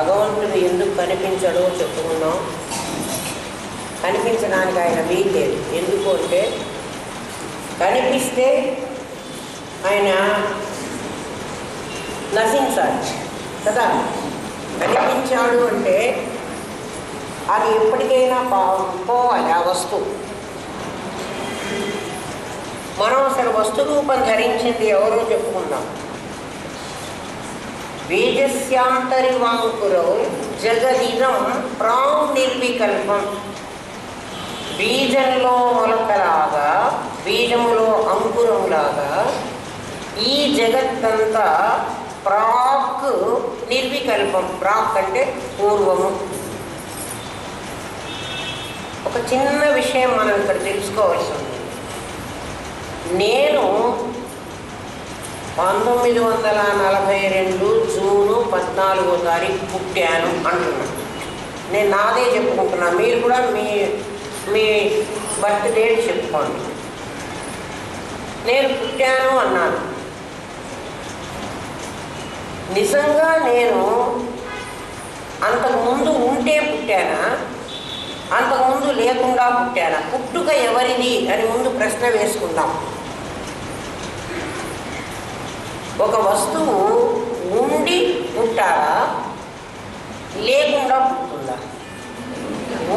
భగవంతుడు ఎందుకు కనిపించడో చెప్పుకున్నాం. కనిపించడానికి ఆయన వీల్లేదు. ఎందుకు అంటే కనిపిస్తే ఆయన నశించాలి కదా. కనిపించాడు అంటే అది ఎప్పటికైనా పోవాలి ఆ వస్తువు. మనం అసలు వస్తు రూపం ధరించింది ఎవరో చెప్పుకుందాం. బీజస్యాంతరివాంకురో జగదిదం ప్రాంగ్నిర్వికల్పం. బీజంలో మొలకలాగా, బీజములో అంకురంలాగా ఈ జగత్తంతా ప్రాక్ నిర్వికల్పం. ప్రాక్ అంటే పూర్వము. ఒక చిన్న విషయం మనం ఇక్కడ తెలుసుకోవాల్సి ఉంది. నేను 1942 జూను 14వ తారీఖు పుట్టాను అంటున్నాను. నేను నాదే చెప్పుకుంటున్నా. మీరు కూడా మీ బర్త్ డేట్ చెప్పుకోండి. నేను పుట్టాను అన్నాను. నిజంగా నేను అంతకుముందు ఉంటే పుట్టానా, అంతకుముందు లేకుండా పుట్టానా? పుట్టుక ఎవరిది అని ముందు ప్రశ్న వేసుకుందాం. ఒక వస్తువు ఉండి పుట్టాలా, లేకుండా పుట్టుందా?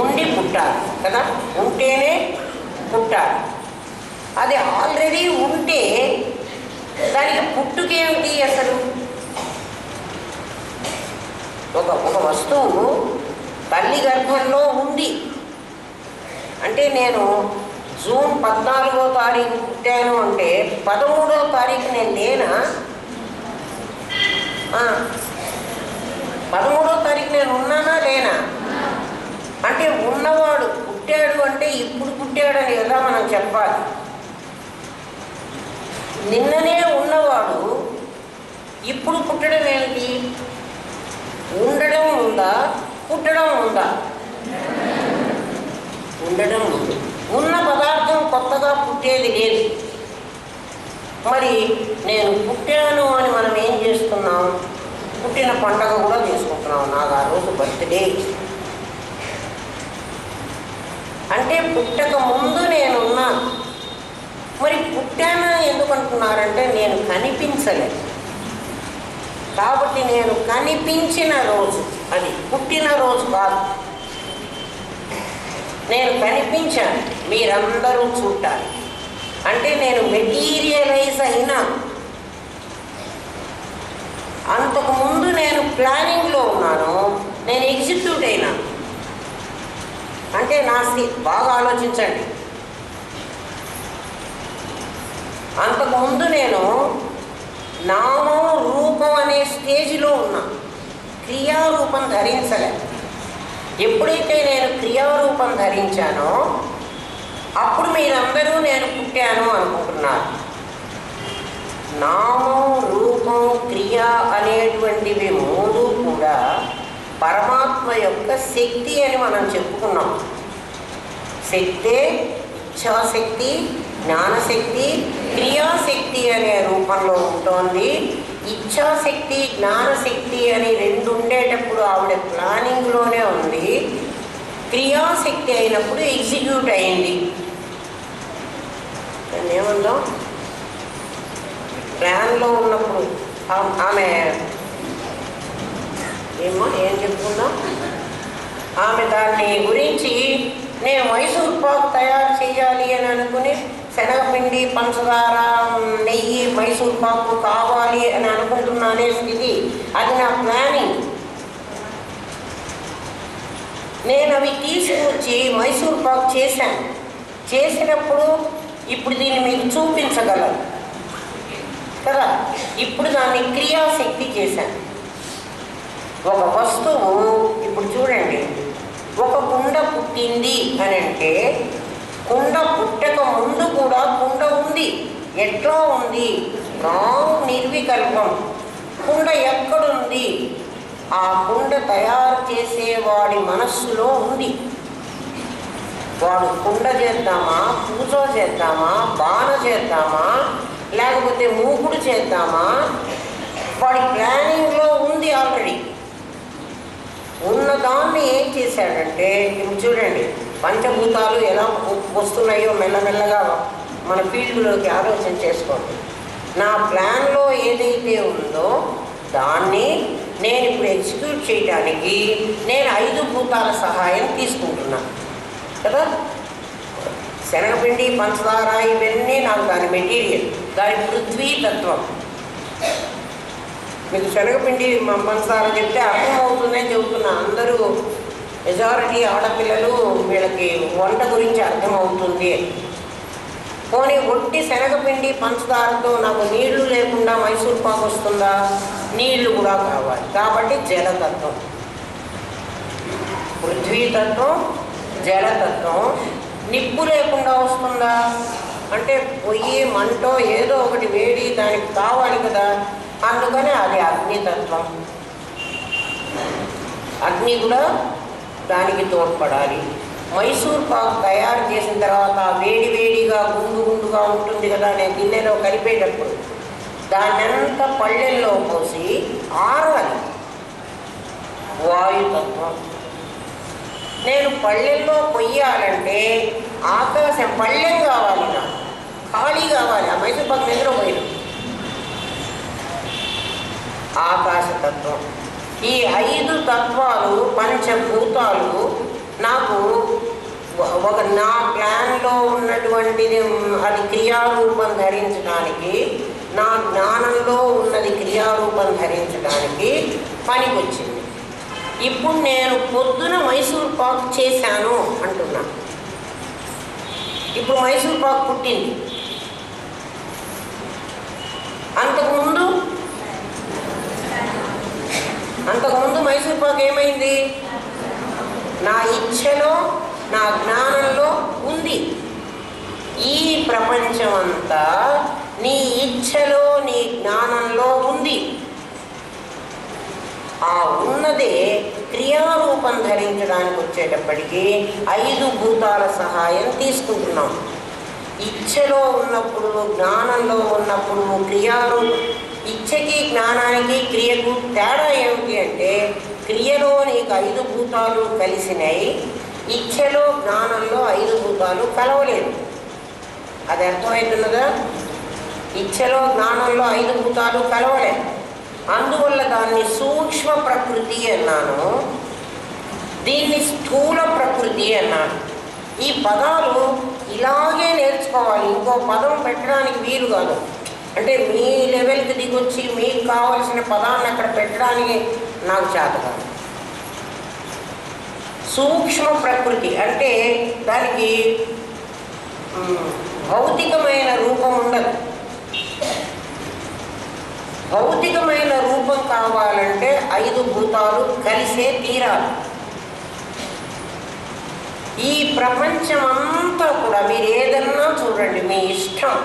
ఉండి పుట్టాలి కదా, ఉంటేనే పుట్టాలి. అది ఆల్రెడీ ఉంటే దానికి పుట్టుకేమిటి అసలు? ఒక వస్తువు తల్లి గర్భంలో ఉంది అంటే, నేను జూన్ 14వ తారీఖు పుట్టాను అంటే 13వ తారీఖు నేను లేనా? 13వ తారీఖు నేను ఉన్నానా లేనా? అంటే ఉన్నవాడు పుట్టాడు అంటే ఇప్పుడు పుట్టాడని కదా మనం చెప్పాలి. నిన్ననే ఉన్నవాడు ఇప్పుడు పుట్టడం ఏమిటి? ఉండడం ఉందా, పుట్టడం ఉందా? ఉండడం ఉంది. ఉన్న పదార్థం కొత్తగా పుట్టేది లేదు. మరి నేను పుట్టాను అని మనం ఏం చేస్తున్నాం? పుట్టిన పండగ కూడా చేసుకుంటున్నాం. నాకు ఆ రోజు బర్త్డే. అంటే పుట్టక ముందు నేనున్నాను. మరి పుట్టాను ఎందుకు అంటున్నారంటే, నేను కనిపించలేదు కాబట్టి నేను కనిపించిన రోజు, అది పుట్టిన రోజు కాదు. నేను కనిపించాను, మీరందరూ చూడాలి అంటే నేను మెటీరియలైజ్ అయినా. అంతకుముందు నేను ప్లానింగ్లో ఉన్నాను, నేను ఎగ్జిక్యూట్ అయినా. అంటే నా స్థితి బాగా ఆలోచించండి. అంతకుముందు నేను నామం రూపం అనే స్టేజ్లో ఉన్నా, క్రియారూపం ధరించలే. ఎప్పుడైతే నేను క్రియారూపం ధరించానో అప్పుడు మీరందరూ నేను పుట్టాను అనుకుంటున్నారు. నామం రూపం క్రియ అనేటువంటివి మూడు కూడా పరమాత్మ యొక్క శక్తి అని మనం చెప్పుకున్నాం. శక్తే ఇచ్ఛాశక్తి, జ్ఞానశక్తి, క్రియాశక్తి అనే రూపంలో ఉంటుంది. ఇచ్ఛాశక్తి, జ్ఞానశక్తి అని రెండు ఉండేటప్పుడు ఆవిడ ప్లానింగ్లోనే ఉంది. క్రియాశక్తి అయినప్పుడు ఎగ్జిక్యూట్ అయింది. ఏముందో ప్లాన్లో ఉన్నప్పుడు ఆమె ఏం చెప్పుకుందాం, ఆమె దాన్ని గురించి నేను మైసూర్ పాక్ తయారు చేయాలి అని అనుకుని శనగపిండి, పంచదార, నెయ్యి, మైసూర్ పాకు కావాలి అని అనుకుంటున్నానే స్థితి, అది నా ప్లానింగ్. నేను అవి తీసుకొచ్చి మైసూర్ పాక్ చేశాను. చేసినప్పుడు ఇప్పుడు దీన్ని మీకు చూపించగలను కదా. ఇప్పుడు దాన్ని క్రియాశక్తి చేశాను. ఒక వస్తువు ఇప్పుడు చూడండి, ఒక కుండ పుట్టింది అని అంటే, కుండ పుట్టక ముందు కూడా కుండ ఉంది. ఎట్లా ఉంది? నిర్వికల్పం. కుండ ఎక్కడుంది? ఆ కుండ తయారు చేసేవాడి మనస్సులో ఉంది. వాడు కుండ చేద్దామా, పూజ చేద్దామా, బాణ చేద్దామా, లేకపోతే మూకుడు చేద్దామా, వాడి ప్లానింగ్లో ఉంది ఆల్రెడీ. ఉన్నదాన్ని ఏం చేశాడంటే, ఇప్పుడు చూడండి పంచభూతాలు ఎలా వస్తున్నాయో మెల్లమెల్లగా మన ఫీల్డ్లోకి ఆలోచన చేసుకోండి. నా ప్లాన్లో ఏదైతే ఉందో దాన్ని నేను ఇప్పుడు ఎగ్జిక్యూట్ చేయడానికి నేను 5 భూతాల సహాయం తీసుకుంటున్నాను కదా. శనగపిండి, పంచదార ఇవన్నీ నాకు దాని మెటీరియల్, దాని పృథ్వీతత్వం. మీకు శనగపిండి పంచదార చెప్తే అర్థమవుతుందని చెబుతున్నా. అందరూ మెజారిటీ ఆడపిల్లలు వీళ్ళకి వంట గురించి అర్థమవుతుంది. పోనీ ఒట్టి శనగపిండి పంచదారతో నాకు నీళ్లు లేకుండా మైసూర్ పాకు వస్తుందా? నీళ్లు కూడా కావాలి. కాబట్టి జలతత్వం, పృథ్వీతత్వం, జలతత్వం. నిప్పు లేకుండా వస్తుందా అంటే పొయ్యి, మంటో ఏదో ఒకటి వేడి దానికి కావాలి కదా. అందుకని అది అగ్నితత్వం. అగ్ని కూడా దానికి తోడ్పడాలి. మైసూర్ పాకు తయారు చేసిన తర్వాత వేడి వేడిగా గుండు గుండుగా ఉంటుంది కదా, నేను గిన్నెలో కలిపేటప్పుడు దాన్నంతా పళ్ళెల్లో పోసి ఆరాలి. వాయుతత్వం. నేను పళ్ళెల్లో పొయ్యాలంటే ఆకాశం పళ్ళెం కావాలి, నాకు ఖాళీ కావాలి. ఆ మైసూర్ పాకు నిద్రపోయిన ఆకాశతత్వం. ఈ 5 తత్వాలు, పంచభూతాలు నాకు ఒక నా ప్లాన్లో ఉన్నటువంటిది అది క్రియారూపం ధరించడానికి, నా జ్ఞానంలో ఉన్నది క్రియారూపం ధరించడానికి పనికొచ్చింది. ఇప్పుడు నేను పొద్దున మైసూర్ పాకు చేశాను అంటున్నా. ఇప్పుడు మైసూర్ పాకు పుట్టింది. అంతకుముందు మైసూర్ పాకు ఏమైంది? నా ఇచ్ఛలో, నా జ్ఞానంలో ఉంది. ఈ ప్రపంచమంతా నీ ఇచ్ఛలో, నీ జ్ఞానంలో ఉంది. ఆ ఉన్నదే క్రియారూపం ధరించడానికి వచ్చేటప్పటికీ 5 భూతాల సహాయం తీసుకుంటున్నాం. ఇచ్ఛలో ఉన్నప్పుడు, జ్ఞానంలో ఉన్నప్పుడు క్రియారూపం. ఇచ్ఛకి, జ్ఞానానికి, క్రియకు తేడా ఏమిటి అంటే, క్రియలో నీకు 5 భూతాలు కలిసినాయి, ఇచ్ఛలో, జ్ఞానంలో 5 భూతాలు కలవలేదు. అది అర్థమవుతున్నదా? ఇచ్ఛలో, జ్ఞానంలో 5 భూతాలు కలవలేదు. అందువల్ల దాన్ని సూక్ష్మ ప్రకృతి అన్నాను, దీన్ని స్థూల ప్రకృతి అన్నాను. ఈ పదాలు ఇలాగే నేర్చుకోవాలి. ఇంకో పదం పెట్టడానికి వీలు కాదు. అంటే మీ లెవెల్కి దిగొచ్చి మీకు కావలసిన పదాన్ని అక్కడ పెట్టడానికి నాకు చేత కాదు. సూక్ష్మ ప్రకృతి అంటే దానికి భౌతికమైన రూపం ఉండదు. భౌతికమైన రూపం కావాలంటే 5 భూతాలు కలిసే తీరాలి. ఈ ప్రపంచమంతా కూడా మీరు ఏదన్నా చూడండి, మీ ఇష్టం,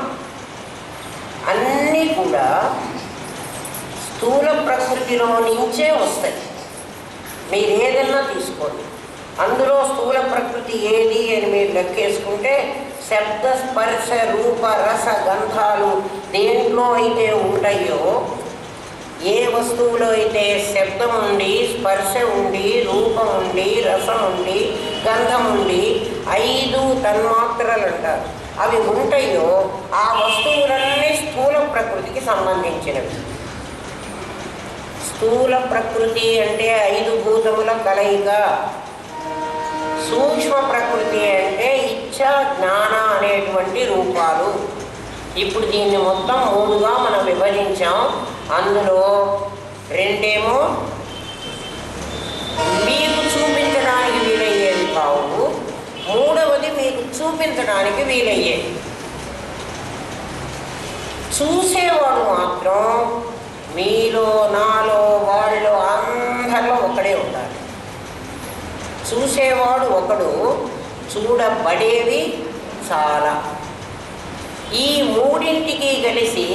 అన్నీ కూడా స్థూల ప్రకృతిలో నుంచే వస్తాయి. మీరు ఏదన్నా తీసుకోండి, అందులో స్థూల ప్రకృతి ఏది అని మీరు లెక్కేసుకుంటే శబ్ద, స్పర్శ, రూప, రస, గంధాలు దేంట్లో అయితే ఉంటాయో, ఏ వస్తువులో అయితే శబ్దం ఉండి, స్పర్శ ఉండి, రూపం ఉండి, రసం ఉండి, గంధం ఉండి 5 తన్మాత్రలు అంటారు, అవి ఉంటాయో ఆ వస్తువులన్నీ స్థూల ప్రకృతికి సంబంధించినవి. స్థూల ప్రకృతి అంటే 5 భూతముల కలయిక. సూక్ష్మ ప్రకృతి అంటే ఇచ్ఛ, జ్ఞాన అనేటువంటి రూపాలు. ఇప్పుడు దీన్ని మొత్తం 3గా మనం విభజించాం. అందులో 2 మీకు చూపించడానికి వీలయ్యేది కావు, 3వది మీకు చూపించడానికి వీలయ్యేది. చూసేవాడు మాత్రం మీలో, నాలో, వాళ్ళు అందరిలో ఒకడే ఉండాలి. చూసేవాడు ఒకడు, చూడబడేవి చాలా. ఈ 3ంటికి కలిసి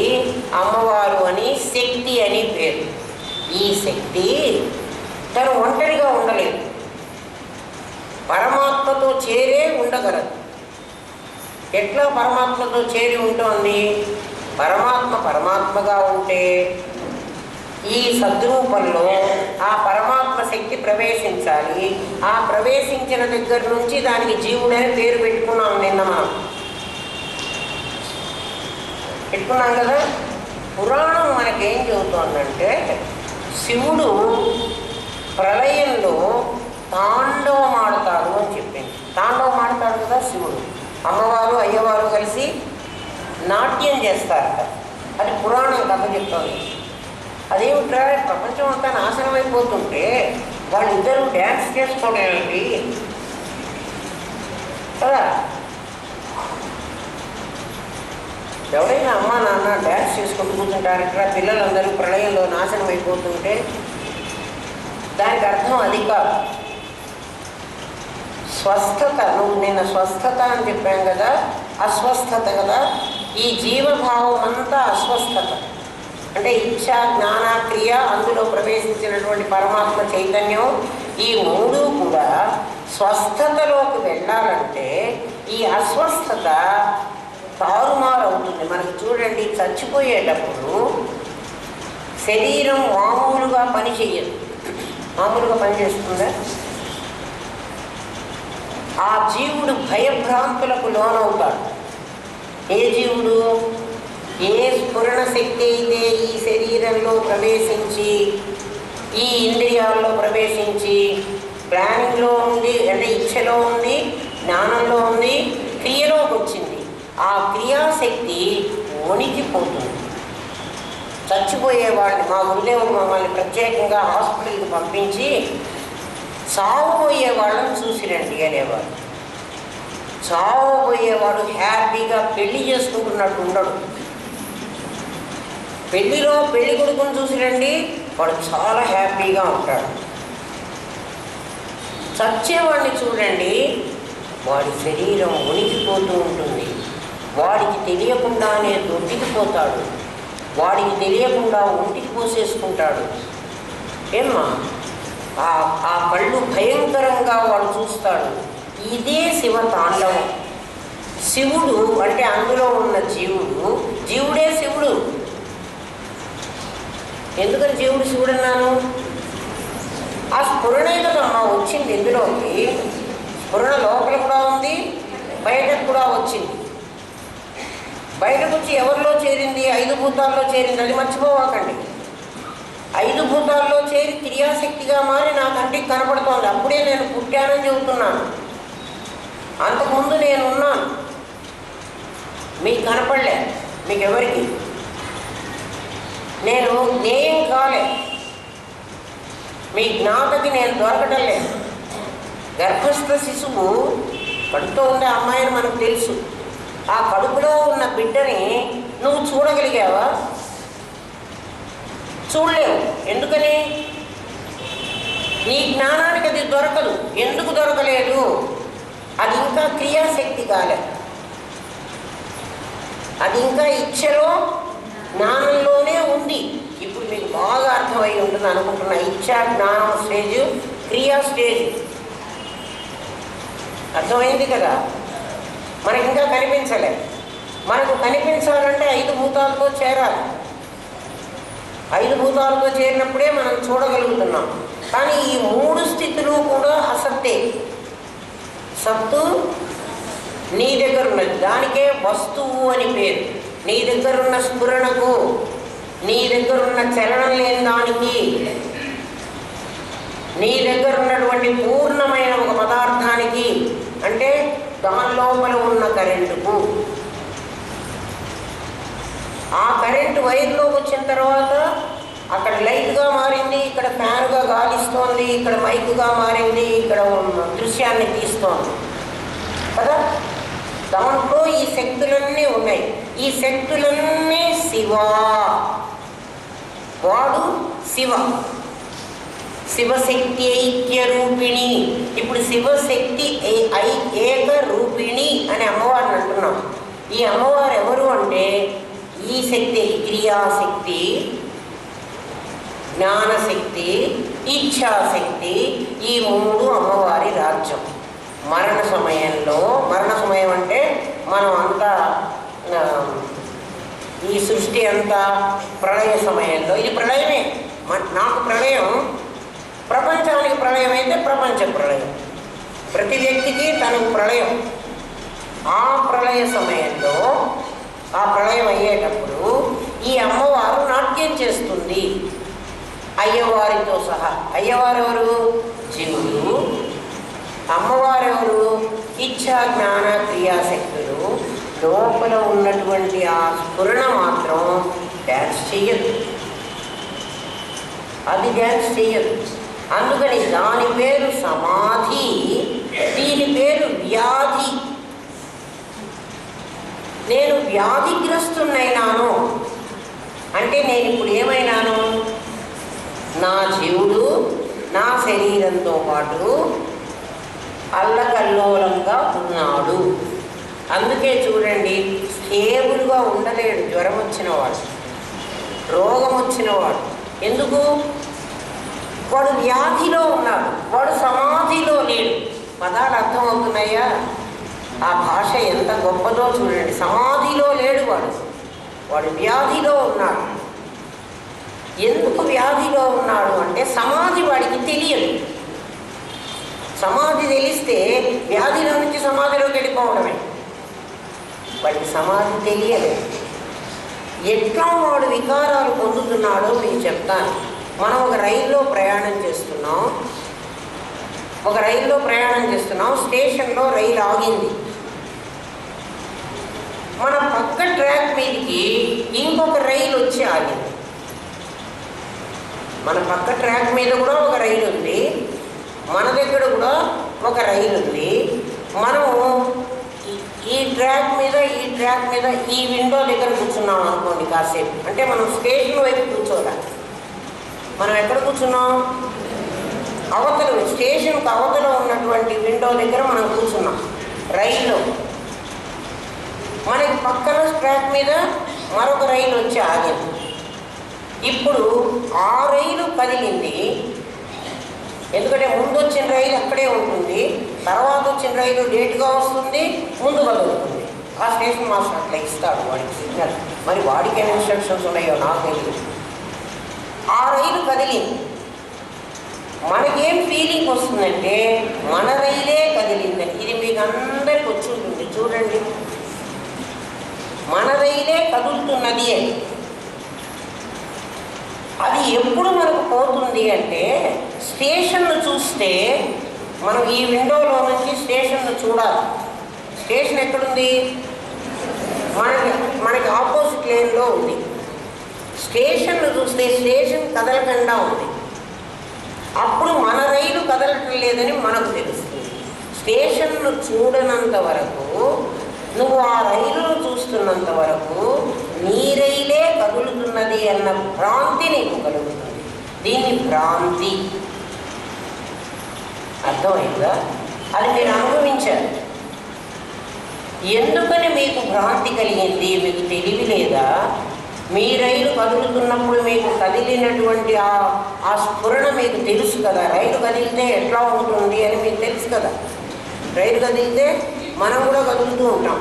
అమ్మవారు అని, శక్తి అని పేరు. ఈ శక్తి తను ఒంటరిగా ఉండలేదు, పరమాత్మతో చేరే ఉండగలదు. ఎట్లా పరమాత్మతో చేరి ఉంటుంది? పరమాత్మ పరమాత్మగా ఉంటే ఈ సద్రూపంలో ఆ పరమాత్మ శక్తి ప్రవేశించాలి. ఆ ప్రవేశించిన దగ్గర నుంచి దానికి జీవుడని పేరు పెట్టుకున్నాం. నిన్న మనం పెట్టుకున్నాం కదా. పురాణం మనకేం చెబుతోందంటే శివుడు ప్రళయంలో తాండవం ఆడతాడు అని చెప్పింది. తాండవం ఆడతాడు కదా శివుడు. అమ్మవారు అయ్యవారు కలిసి నాట్యం చేస్తారట. అది పురాణం కథ చెప్తోంది. అదేమిట్రా, ప్రపంచం అంతా నాశనం అయిపోతుంటే వాళ్ళిద్దరూ డ్యాన్స్ చేసుకోవడం ఏమిటి కదా. ఎవరైనా అమ్మా నాన్న డ్యాన్స్ చేసుకుంటూ కూర్చుంటారు. ఇక్కడ పిల్లలందరూ ప్రళయంలో నాశనం అయిపోతుంటే దానికి అర్థం అది కాదు. స్వస్థత, నువ్వు నిన్న స్వస్థత అని చెప్పాం కదా, అస్వస్థత కదా. ఈ జీవభావం అంతా అస్వస్థత. అంటే ఇచ్ఛ, జ్ఞాన, క్రియ, అందులో ప్రవేశించినటువంటి పరమాత్మ చైతన్యం, ఈ మూడు కూడా స్వస్థతలోకి వెళ్ళాలంటే ఈ అస్వస్థత తారుమారు అవుతుంది. మనకు చూడండి, చచ్చిపోయేటప్పుడు శరీరం మామూలుగా పని చెయ్యదు. మామూలుగా పనిచేస్తుందా? ఆ జీవుడు భయభ్రాంతులకు లోనవుతాడు. ఏ జీవుడు? ఏ స్ఫురణ శక్తి అయితే ఈ శరీరంలో ప్రవేశించి, ఈ ఇంద్రియాల్లో ప్రవేశించి, ప్లానింగ్లో ఉంది, అంటే ఇచ్ఛలో ఉంది, జ్ఞానంలో ఉంది, క్రియలోకి వచ్చింది, ఆ క్రియాశక్తి వణికిపోతుంది. చచ్చిపోయేవాడిని మా గురుదేవుడు మమ్మల్ని ప్రత్యేకంగా హాస్పిటల్కి పంపించి చావబోయే వాళ్ళని చూసిరండి అనేవాడు. చావబోయేవాడు హ్యాపీగా పెళ్లి చేసుకుంటున్నట్టు ఉండడు. పెళ్లిలో పెళ్లి కొడుకుని చూసిరండి, వాడు చాలా హ్యాపీగా ఉంటాడు. చచ్చేవాడిని చూడండి, వాడి శరీరం ఉనికిపోతూ ఉంటుంది. వాడికి తెలియకుండానే దొడ్డికిపోతాడు. వాడికి తెలియకుండా ఒంటికి పోసేసుకుంటాడు. ఏమ్మా, ఆ కళ్ళు భయంకరంగా వాడు చూస్తాడు. ఇదే శివ తాండవం. శివుడు అంటే అందులో ఉన్న జీవుడు, జీవుడే శివుడు. ఎందుకని జీవుడు శివుడు అన్నాను? ఆ స్ఫురణే కదమ్మా వచ్చింది ఇందులోకి. స్ఫురణ లోపల కూడా ఉంది, బయటకు కూడా వచ్చింది. బయటకు వచ్చి ఎవరిలో చేరింది? 5 భూతాల్లో చేరింది. అది మర్చిపోవాకండి. 5 భూతాల్లో చేరి క్రియాశక్తిగా మారి నా కంటికి కనపడుతోంది. అప్పుడే నేను పుట్టానని చెబుతున్నాను. అంతకుముందు నేను ఉన్నాను, మీకు కనపడలే. మీకు ఎవరికి నేను జ్ఞేయం కాలే. మీ జ్ఞాతకి నేను దొరకటం లేదు. గర్భస్థ శిశువు కడుపుతో ఉండే అమ్మాయిని మనకు తెలుసు. ఆ కడుపులో ఉన్న బిడ్డని నువ్వు చూడగలిగావా? చూడలేవు. ఎందుకని? నీ జ్ఞానానికి అది దొరకదు. ఎందుకు దొరకలేదు? అది ఇంకా క్రియాశక్తి కాలే. అది ఇంకా ఇచ్ఛలో, జ్ఞానంలోనే ఉంది. ఇప్పుడు మీకు బాగా అర్థమై ఉంటుంది అనుకుంటున్నా. ఇచ్ఛా జ్ఞానం స్టేజ్, క్రియా స్టేజ్ అర్థమైంది కదా. మనకి ఇంకా కనిపించలే. మనకు కనిపించాలంటే 5 భూతాలతో చేరాలి. 5 భూతాలతో చేరినప్పుడే మనం చూడగలుగుతున్నాం. కానీ ఈ 3 స్థితులు కూడా అసత్తే. సత్తు నీ దగ్గర ఉన్నది, దానికే వస్తువు అని పేరు. నీ దగ్గరున్న స్ఫురణకు, నీ దగ్గరున్న చలనం లేని దానికి, నీ దగ్గర ఉన్నటువంటి పూర్ణమైన ఒక పదార్థానికి, అంటే దాని లోపల ఉన్న కరెంటుకు. ఆ కరెంటు వైర్లోకి వచ్చిన తర్వాత అక్కడ లైట్గా మారింది, ఇక్కడ ఫ్యాన్గా గాలిస్తోంది, ఇక్కడ మైకుగా మారింది, ఇక్కడ దృశ్యాన్ని తీస్తోంది కదా. దాంట్లో ఈ శక్తులన్నీ ఉన్నాయి. ఈ శక్తులన్నీ శివ. వాడు శివ, శివశక్తి ఐక్య రూపిణి. ఇప్పుడు శివశక్తి ఏక రూపిణి అని అమ్మవారిని అంటున్నాం. ఈ అమ్మవారు ఎవరు అంటే ఈ శక్తి, క్రియాశక్తి, జ్ఞానశక్తి, ఇచ్ఛాశక్తి, ఈ 3 అమ్మవారి రాజ్యం. మరణ సమయంలో, మరణ సమయం అంటే మనం అంతా ఈ సృష్టి అంతా ప్రళయ సమయంలో, ఇది ప్రళయమే. నాకు ప్రళయం, ప్రపంచానికి ప్రళయం అయితే ప్రపంచ ప్రళయం, ప్రతి వ్యక్తికి తనకు ప్రళయం. ఆ ప్రళయ సమయంలో, ఆ ప్రళయం అయ్యేటప్పుడు ఈ అమ్మవారు నాట్యం చేస్తుంది అయ్యవారితో సహా. అయ్యవారు ఎవరు? జీవుడు. అమ్మవారు ఎవరు? ఇచ్ఛా జ్ఞాన క్రియాశక్తులు. లోపల ఉన్నటువంటి ఆ స్ఫురణ మాత్రం డ్యాన్స్ చెయ్యదు, అది డ్యాన్స్ చెయ్యదు. అందుకని దాని పేరు సమాధి, దీని పేరు వ్యాధి. నేను వ్యాధిగ్రస్తున్నైనాను అంటే నేను ఇప్పుడు ఏమైనాను? నా జీవుడు నా శరీరంతో పాటు అల్లకల్లోలంగా ఉన్నాడు. అందుకే చూడండి, స్టేబుల్గా ఉండలేడు జ్వరం వచ్చినవాడు, రోగం వచ్చినవాడు. ఎందుకు? వాడు వ్యాధిలో ఉన్నాడు, వాడు సమాధిలో లేడు. పదాలు అర్థమవుతున్నాయా? ఆ భాష ఎంత గొప్పదో చూడండి. సమాధిలో లేడు వాడు, వాడు వ్యాధిలో ఉన్నాడు. ఎందుకు వ్యాధిలో ఉన్నాడు అంటే సమాధి వాడికి తెలియదు. సమాధి తెలిస్తే వ్యాధిలో నుంచి సమాధిలోకి వెళ్ళిపోవడమే. వాడికి సమాధి తెలియదు. ఎట్లా వాడు వికారాలు పొందుతున్నాడో మీకు చెప్తాను. మనం ఒక రైల్లో ప్రయాణం చేస్తున్నాం, స్టేషన్లో రైలు ఆగింది. మన పక్క ట్రాక్ మీదకి ఇంకొక రైలు వచ్చి ఆగింది. మన పక్క ట్రాక్ మీద కూడా ఒక రైలు ఉంది, మన దగ్గర కూడా ఒక రైలు ఉంది. మనం ఈ ట్రాక్ మీద ఈ విండో దగ్గర కూర్చున్నాం అనుకోండి కాసేపు. అంటే మనం స్టేషన్ వైపు కూర్చోరా, మనం ఎక్కడ కూర్చున్నాం? అవతల, స్టేషన్కి అవతల ఉన్నటువంటి విండో దగ్గర మనం కూర్చున్నాం రైల్లో. మనకి పక్కన ట్రాక్ మీద మరొక రైలు వచ్చి ఆగింది. ఇప్పుడు ఆ రైలు కదిలింది, ఎందుకంటే ముందు వచ్చిన రైలు అక్కడే ఉంటుంది, తర్వాత వచ్చిన రైలు లేటుగా వస్తుంది, ముందు కదులుతుంది. ఆ స్టేషన్ మాస్టర్ అట్లా ఇస్తాడు వాడికి సిగ్నల్. మరి వాడికి ఏమి ఇన్స్ట్రక్షన్స్ ఉన్నాయో నాకు తెలియదు. ఆ రైలు కదిలింది. మనకేం ఫీలింగ్ వస్తుందంటే మన రైలే కదిలిందని. ఇది మీకు అందరికి వచ్చి ఉంటుంది చూడండి, మన రైలే కదులుతున్నది అని. అది ఎప్పుడు మనకు పోతుంది అంటే స్టేషన్ను చూస్తే, మనం ఈ విండోలో నుంచి స్టేషన్ను చూడాలి. స్టేషన్ ఎక్కడుంది? మనకి ఆపోజిట్ లేన్లో ఉంది. స్టేషన్ను చూస్తే స్టేషన్ కదలకుండా ఉంది. అప్పుడు మన రైలు కదలటం లేదని మనకు తెలుస్తుంది. స్టేషన్ను చూడనంత వరకు, నువ్వు ఆ రైలును చూస్తున్నంత వరకు నీ రైలే కదులుతున్నది అన్న భ్రాంతి నీకు కలుగుతుంది. దీన్ని భ్రాంతి. అర్థమైందా? అది మీరు అనుభవించారు. ఎందుకని మీకు భ్రాంతి కలిగింది? మీకు తెలివి లేదా? మీ రైలు కదులుతున్నప్పుడు మీకు కదిలినటువంటి ఆ స్ఫురణ మీకు తెలుసు కదా. రైలు కదిలితే ఎట్లా ఉంటుంది అని మీకు తెలుసు కదా. రైలు కదిలితే మనం కూడా కదులుతూ ఉంటాం.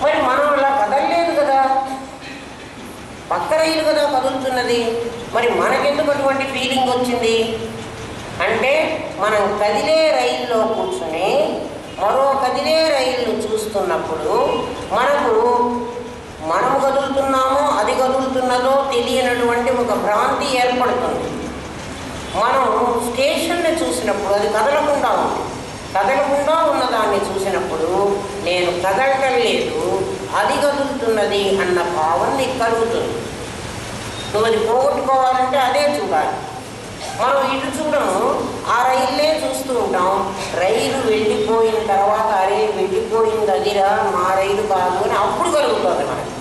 మరి మనం అలా కదలలేదు కదా, పక్క రైలు కదా కదులుతున్నది. మరి మనకెందుకు అటువంటి ఫీలింగ్ వచ్చింది అంటే, మనం కదిలే రైల్లో కూర్చుని మరో కదిలే రైలును చూస్తున్నప్పుడు మనము కదులుతున్నామో అది కదులుతున్నదో తెలియనటువంటి ఒక భ్రాంతి ఏర్పడుతుంది. మనం స్టేషన్ని చూసినప్పుడు అది కదలకుండా ఉంది. కదలకుండా ఉన్నదాన్ని చూసినప్పుడు నేను కదలటం లేదు, అది కదులుతున్నది అన్న భావం నీకు కలుగుతుంది. నువ్వు అది పోగొట్టుకోవాలంటే అదే చూడాలి. మనం ఇటు చూడము, ఆ రైల్లే చూస్తూ ఉంటాం. రైలు వెళ్ళిపోయిన తర్వాత అరే వెళ్ళిపోయింది అదిరా, మా రైలు కాదు అని అప్పుడు కలుగుతుంది మనకి.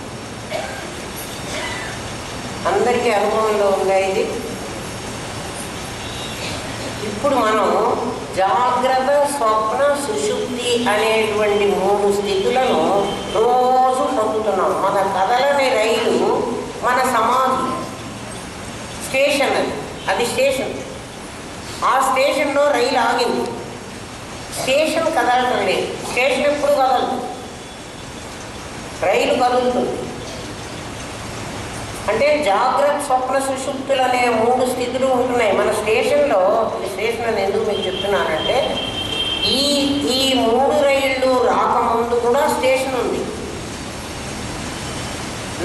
అందరికీ అనుభవంలో ఉందా ఇది? ఇప్పుడు మనం జాగ్రత్త, స్వప్న, సుషుప్తి అనేటువంటి 3 స్థితులను రోజు పొందుతున్నాం. మన కదలని రైలు మన సమాధి. స్టేషన్ అది స్టేషన్. ఆ స్టేషన్లో రైలు ఆగింది. స్టేషన్ కదలటం లేదు. స్టేషన్ ఎప్పుడు కదలదు, రైలు కదులుతుంది. అంటే జాగ్రత్త, స్వప్న, సుషుప్తులు అనే 3 స్థితులు ఉంటున్నాయి మన స్టేషన్లో. ఈ స్టేషన్ అని ఎందుకు మీకు చెప్తున్నానంటే, ఈ 3 రైళ్ళు రాకముందు కూడా స్టేషన్ ఉంది.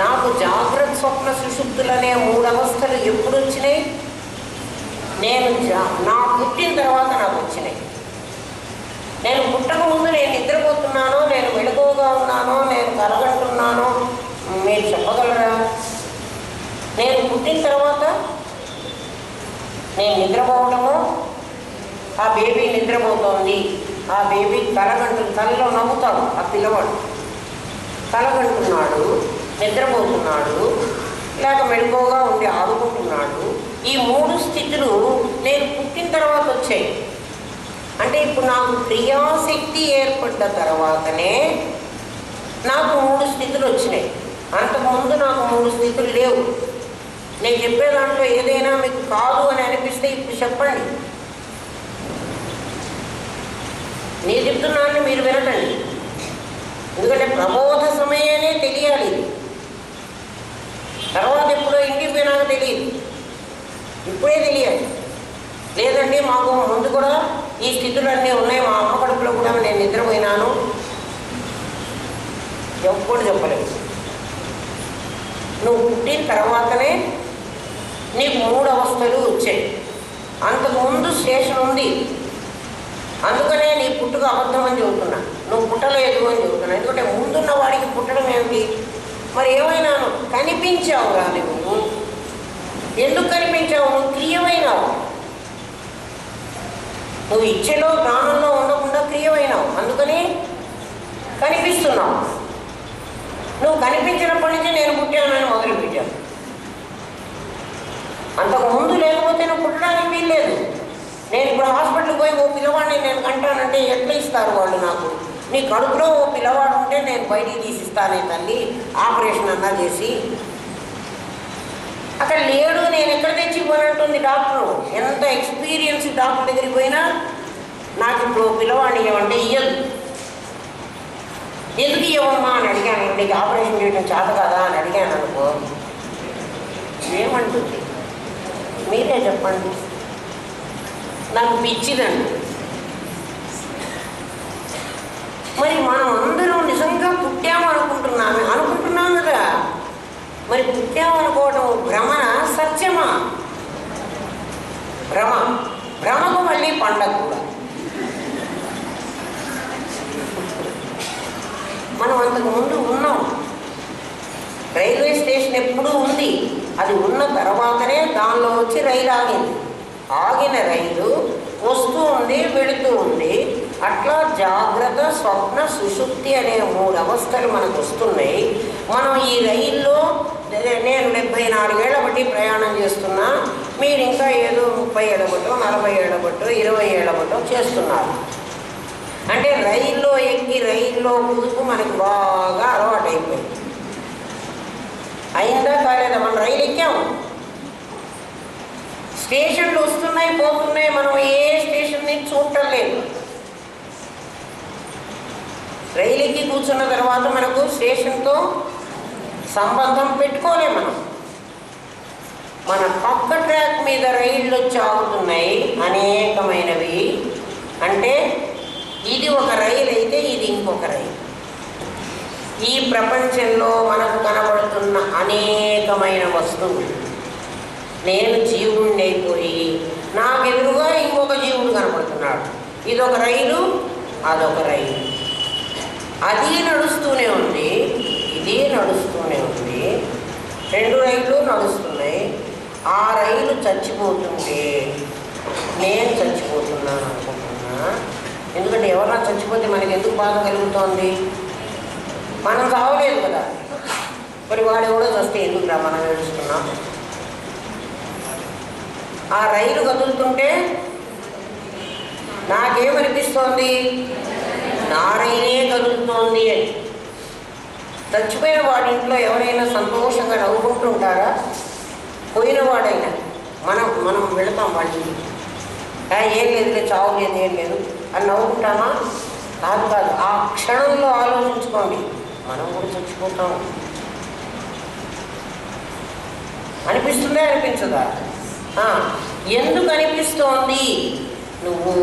నాకు జాగ్రత్త, స్వప్న, సుషుప్తులు అనే 3 అవస్థలు ఎప్పుడు వచ్చినాయి? నా పుట్టిన తర్వాత నాకు వచ్చినాయి. నేను పుట్టక ముందు నేను నిద్రపోతున్నానో, నేను మెలకువగా ఉన్నానో, నేను కలగంటున్నానో మీరు చెప్పగలరా? నేను పుట్టిన తర్వాత నేను నిద్రపోవడము, ఆ బేబీ నిద్రపోతోంది, ఆ బేబీ కలలో నవ్వుతాడు, ఆ పిల్లవాడు కలగంటున్నాడు, నిద్రపోతున్నాడు, లేక మెలకువగా ఉండి ఆడుకుంటున్నాడు. ఈ 3 స్థితులు నేను పుట్టిన తర్వాత వచ్చాయి. అంటే ఇప్పుడు నాకు క్రియాశక్తి ఏర్పడ్డ తర్వాతనే నాకు 3 స్థితులు వచ్చినాయి. అంతకుముందు నాకు 3 స్థితులు లేవు. నేను చెప్పే దాంట్లో ఏదైనా మీకు కాదు అని అనిపిస్తే ఇప్పుడు చెప్పండి. నేను చెప్తున్నాను, మీరు వినటండి. ఎందుకంటే ప్రబోధ సమయానే తెలియాలి. తర్వాత ఎప్పుడో ఇంటికి పోయినాక తెలియదు, ఇప్పుడే తెలియాలి. లేదండి మాకు ముందు కూడా ఈ స్థితులన్నీ ఉన్నాయి, మా అమ్మ కడుపులో కూడా నేను నిద్రపోయినాను, ఎప్పుడు చెప్పలేదు. నువ్వు పుట్టిన తర్వాతనే నీకు 3 అవస్థలు వచ్చాయి. అంతకుముందు స్టేషన్ ఉంది. అందుకనే నీ పుట్టుక అబద్ధం అని చెబుతున్నా, నువ్వు పుట్టలేదు అని చెబుతున్నా. ఎందుకంటే ముందున్న వాడికి పుట్టడం ఏమిటి? మరి ఏమైనాను కనిపించావు రా నువ్వు. ఎందుకు కనిపించావు? నువ్వు క్రియమైనావు. నువ్వు ఇచ్చేలో ప్రాణంలో ఉండకుండా క్రియమైనావు, అందుకని కనిపిస్తున్నావు. నువ్వు కనిపించినప్పటి నుంచి నేను పుట్టానని మొదలుపెట్టాను. అంతకు ముందు లేకపోతే నువ్వు పుట్టడానికి వీల్లేదు. నేను ఇప్పుడు హాస్పిటల్కి పోయి ఓ పిల్లవాడిని నేను కంటానంటే ఎట్లా ఇస్తారు వాళ్ళు నాకు? నీ కడుపులో ఓ పిల్లవాడు ఉంటే నేను బయటికి తీసిస్తానే తల్లి, ఆపరేషన్ అన్నా చేసి. అక్కడ లేడు, నేను ఎక్కడ తెచ్చిపోనంటుంది డాక్టరు. ఎంత ఎక్స్పీరియన్స్ డాక్టర్ దగ్గరికి పోయినా నాకు ఇప్పుడు పిల్లవాడిని ఇవ్వమంటే ఇయ్యదు. ఎందుకు ఇవ్వమ్మా అని అడిగాను. నీకు ఆపరేషన్ చేయడం చేత కదా అని అడిగాను అనుకో, ఏమంటుంది? మీరే చెప్పండి. నాకు పిచ్చిదండి. మరి మనం అందరం నిజంగా పుట్టాము అనుకుంటున్నాం కదా. మరి పుట్టామనుకోవడం భ్రమణ, సత్యమా? భ్రమకు మళ్ళీ పండగ కూడా. మనం అంతకు ముందు ఉన్నాం. రైల్వే స్టేషన్ ఎప్పుడూ ఉంది. అది ఉన్న తర్వాతనే దానిలో వచ్చి రైలు ఆగింది. ఆగిన రైలు వస్తూ ఉంది, వెళుతూ ఉంది. అట్లా జాగ్రత్త, స్వప్న, సుషుప్తి అనే 3 అవస్థలు మనకు వస్తున్నాయి. మనం ఈ రైల్లో నేను 74 ఏళ్ల బట్టి ప్రయాణం చేస్తున్నా, మీరు ఇంకా ఏదో 30 ఏళ్ల బట్టో, 40 ఏళ్ల బట్టో, 20 ఏళ్ల బట్టో చేస్తున్నారు. అంటే రైల్లో ఎక్కి రైల్లో కుదుపు మనకు బాగా అలవాటు అయిపోయింది. అయిందా కాలేదా? మనం రైలు ఎక్కాము, స్టేషన్లు వస్తున్నాయి పోతున్నాయి, మనం ఏ స్టేషన్ని చూడటం లేదు. రైలు ఎక్కి కూర్చున్న తర్వాత మనకు స్టేషన్తో సంబంధం పెట్టుకోలేము. మన పక్క ట్రాక్ మీద రైళ్ళు వచ్చి ఆగుతున్నాయి అనేకమైనవి. అంటే ఇది ఒక రైలు అయితే ఇది ఇంకొక రైలు. ఈ ప్రపంచంలో మనకు కనబడుతున్న అనేకమైన వస్తువులు, నేను జీవుడిని అయిపోయి నాకెదురుగా ఇంకొక జీవుడు కనబడుతున్నాడు. ఇదొక రైలు, అదొక రైలు. అది నడుస్తూనే ఉంది, ఇది నడుస్తూనే ఉంది. 2 రైళ్ళు నడుస్తున్నాయి. ఆ రైలు చచ్చిపోతుంటే నేను చచ్చిపోతున్నాను అనుకుంటున్నా. ఎందుకంటే ఎవరన్నా చచ్చిపోతే మనకి ఎందుకు బాధ కలుగుతోంది? మనం చావలేదు కదా. మరి వాడు ఎవడో చస్తే ఎందుకురా మనం ఏడుస్తున్నాం? ఆ రైలు కదులుతుంటే నాకేమనిపిస్తోంది? నా రైలే కదులుతోంది అని. చచ్చిపోయిన వాడి ఇంట్లో ఎవరైనా సంతోషంగా నవ్వుకుంటుంటారా? పోయిన వాడైనా మనం వెళతాం వాళ్ళకి, ఏం లేదు, చావు లేదు, ఏం లేదు అని నవ్వుకుంటామా? కాదు. ఆ క్షణంలో ఆలోచించుకోండి, మనం కూడా చచ్చిపోతాం. అనిపిస్తుందా అనిపించదా? ఎందుకు అనిపిస్తోంది? నువ్వు